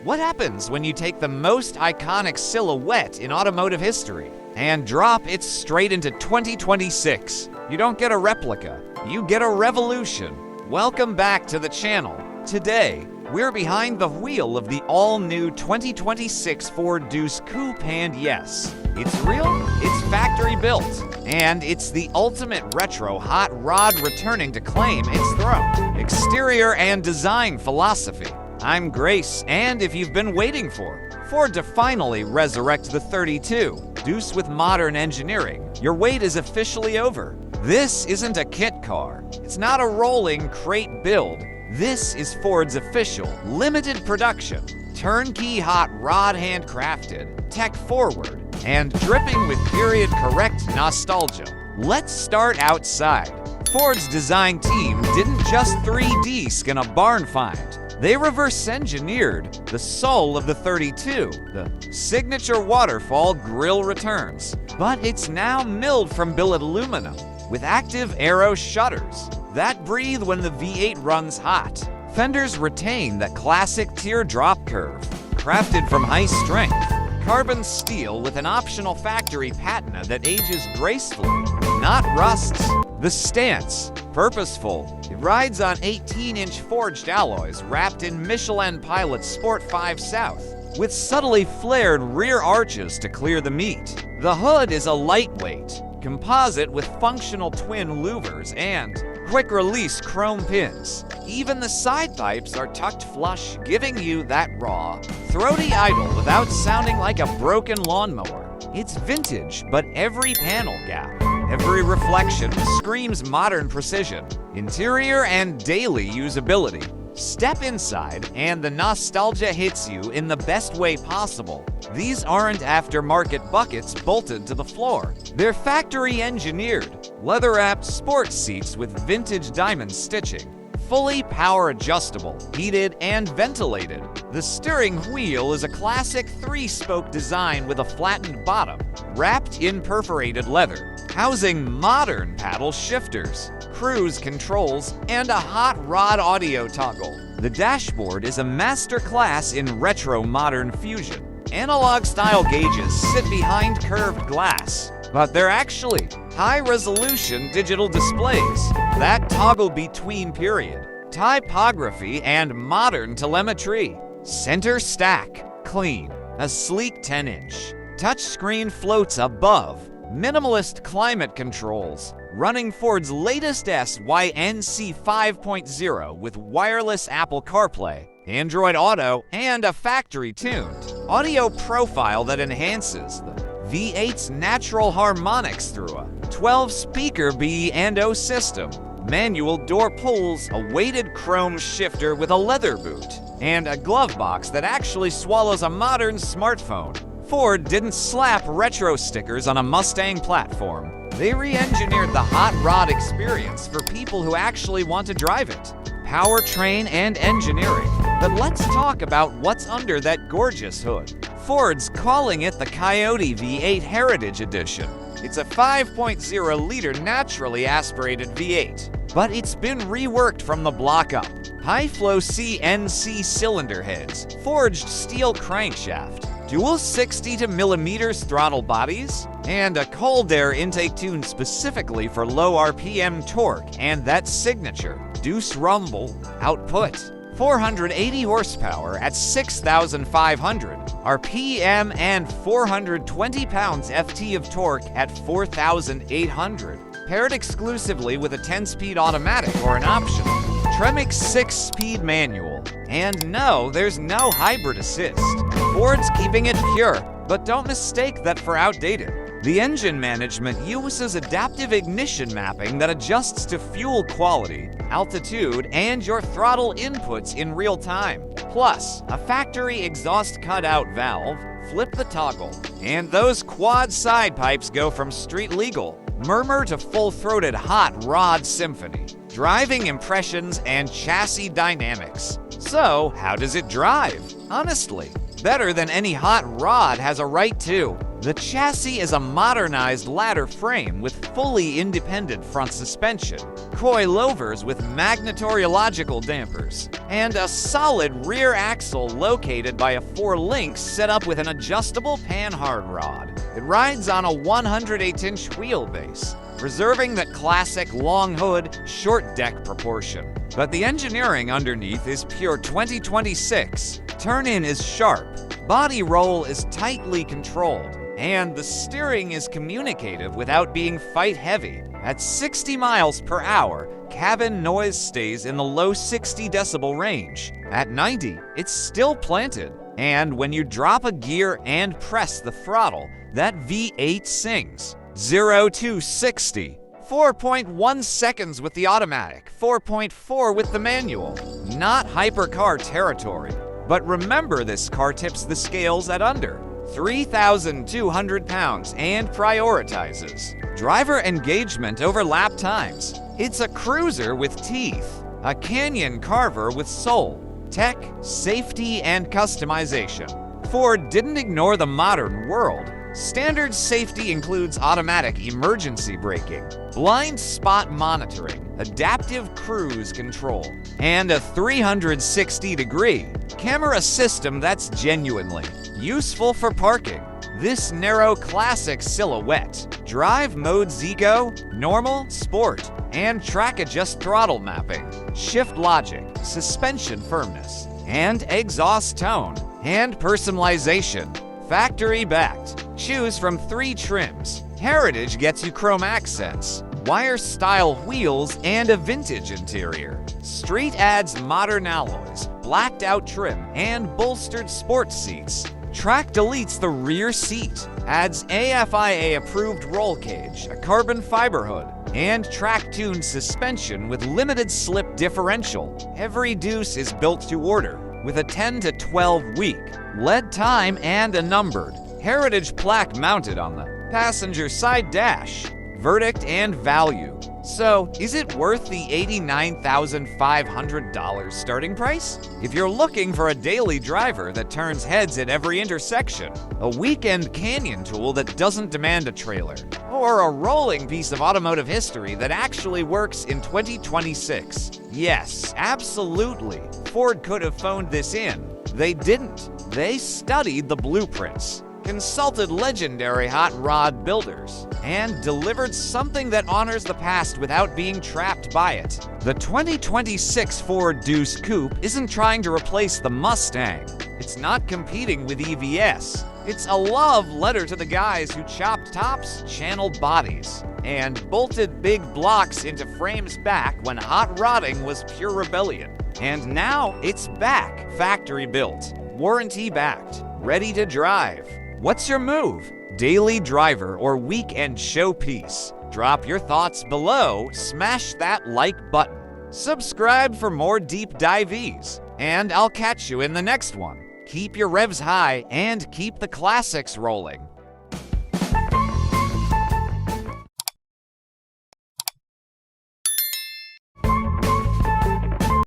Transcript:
What happens when you take the most iconic silhouette in automotive history and drop it straight into 2026? You don't get a replica, you get a revolution. Welcome back to the channel. Today, we're behind the wheel of the all-new 2026 Ford Deuce Coupe, and yes, it's real, it's factory built, and it's the ultimate retro hot rod returning to claim its throne. Exterior and design philosophy. I'm Grace, and if you've been waiting for Ford to finally resurrect the 32 Deuce with modern engineering, your wait is officially over. This isn't a kit car. It's not a rolling crate build. This is Ford's official, limited production, turnkey hot rod handcrafted, tech-forward, and dripping with period-correct nostalgia. Let's start outside. Ford's design team didn't just 3D skin a barn find. They reverse-engineered the soul of the 32. The signature waterfall grille returns, but it's now milled from billet aluminum with active aero shutters that breathe when the V8 runs hot. Fenders retain that classic teardrop curve, crafted from high-strength carbon steel with an optional factory patina that ages gracefully, not rusts. The stance, purposeful. It rides on 18-inch forged alloys wrapped in Michelin Pilot Sport 5 South, with subtly flared rear arches to clear the meat. The hood is a lightweight composite with functional twin louvers and quick-release chrome pins. Even the side pipes are tucked flush, giving you that raw, throaty idle without sounding like a broken lawnmower. It's vintage, but every panel gap, every reflection screams modern precision, interior and daily usability. Step inside and the nostalgia hits you in the best way possible. These aren't aftermarket buckets bolted to the floor. They're factory engineered, leather-wrapped sports seats with vintage diamond stitching. Fully power adjustable, heated and ventilated. The steering wheel is a classic 3-spoke design with a flattened bottom, wrapped in perforated leather, housing modern paddle shifters, cruise controls, and a hot rod audio toggle. The dashboard is a masterclass in retro modern fusion. Analog-style gauges sit behind curved glass, but they're actually high-resolution digital displays that toggle between period, typography, and modern telemetry. Center stack, clean. A sleek 10-inch. Touchscreen floats above. Minimalist climate controls, running Ford's latest SYNC 5.0 with wireless Apple CarPlay, Android Auto, and a factory-tuned audio profile that enhances the V8's natural harmonics through a 12-speaker B&O system, manual door pulls, a weighted chrome shifter with a leather boot, and a glove box that actually swallows a modern smartphone. Ford didn't slap retro stickers on a Mustang platform. They re-engineered the hot rod experience for people who actually want to drive it. Powertrain and engineering. But let's talk about what's under that gorgeous hood. Ford's calling it the Coyote V8 Heritage Edition. It's a 5.0-liter naturally aspirated V8, but it's been reworked from the block up. High-flow CNC cylinder heads, forged steel crankshaft, dual 60mm throttle bodies, and a cold air intake tuned specifically for low RPM torque and that signature Deuce rumble output. 480 horsepower at 6,500 RPM and 420 pounds FT of torque at 4,800. Paired exclusively with a 10-speed automatic or an optional Tremec 6-speed manual. And no, there's no hybrid assist. Ford's keeping it pure, but don't mistake that for outdated. The engine management uses adaptive ignition mapping that adjusts to fuel quality, altitude, and your throttle inputs in real time. Plus, a factory exhaust cutout valve, flip the toggle, and those quad side pipes go from street legal murmur to full-throated hot rod symphony, driving impressions and chassis dynamics. So, how does it drive? Honestly, better than any hot rod has a right to. The chassis is a modernized ladder frame with fully independent front suspension, coilovers with magnetorological dampers, and a solid rear axle located by a 4-link set up with an adjustable panhard rod. It rides on a 108-inch wheelbase, preserving that classic long hood, short deck proportion. But the engineering underneath is pure 2026. Turn-in is sharp, body roll is tightly controlled, and the steering is communicative without being fight-heavy. At 60 miles per hour, cabin noise stays in the low 60 decibel range. At 90, it's still planted. And when you drop a gear and press the throttle, that V8 sings. 0 to 60. 4.1 seconds with the automatic, 4.4 with the manual. Not hypercar territory. But remember, this car tips the scales at under 3,200 pounds and prioritizes driver engagement over lap times. It's a cruiser with teeth, a canyon carver with soul, tech, safety, and customization. Ford didn't ignore the modern world. Standard safety includes automatic emergency braking, blind spot monitoring, adaptive cruise control, and a 360-degree camera system that's genuinely useful for parking. This narrow classic silhouette, drive modes Eco, Normal, Sport, and track adjust throttle mapping, shift logic, suspension firmness, and exhaust tone, and personalization. Factory backed. Choose from 3 trims. Heritage gets you chrome accents, wire-style wheels, and a vintage interior. Street adds modern alloys, blacked-out trim, and bolstered sports seats. Track deletes the rear seat, adds AFIA-approved roll cage, a carbon fiber hood, and track-tuned suspension with limited slip differential. Every Deuce is built to order, with a 10 to 12 week lead time and a numbered heritage plaque mounted on the passenger side dash. Verdict and value. So, is it worth the $89,500 starting price? If you're looking for a daily driver that turns heads at every intersection, a weekend canyon tool that doesn't demand a trailer, or a rolling piece of automotive history that actually works in 2026, yes, absolutely, Ford could have phoned this in. They didn't. They studied the blueprints, consulted legendary hot rod builders, and delivered something that honors the past without being trapped by it. The 2026 Ford Deuce Coupe isn't trying to replace the Mustang. It's not competing with EVS. It's a love letter to the guys who chopped tops, channeled bodies, and bolted big blocks into frames back when hot rodding was pure rebellion. And now it's back, factory built, warranty backed, ready to drive. What's your move? Daily driver or weekend showpiece? Drop your thoughts below, smash that like button. Subscribe for more deep dives, and I'll catch you in the next one. Keep your revs high and keep the classics rolling.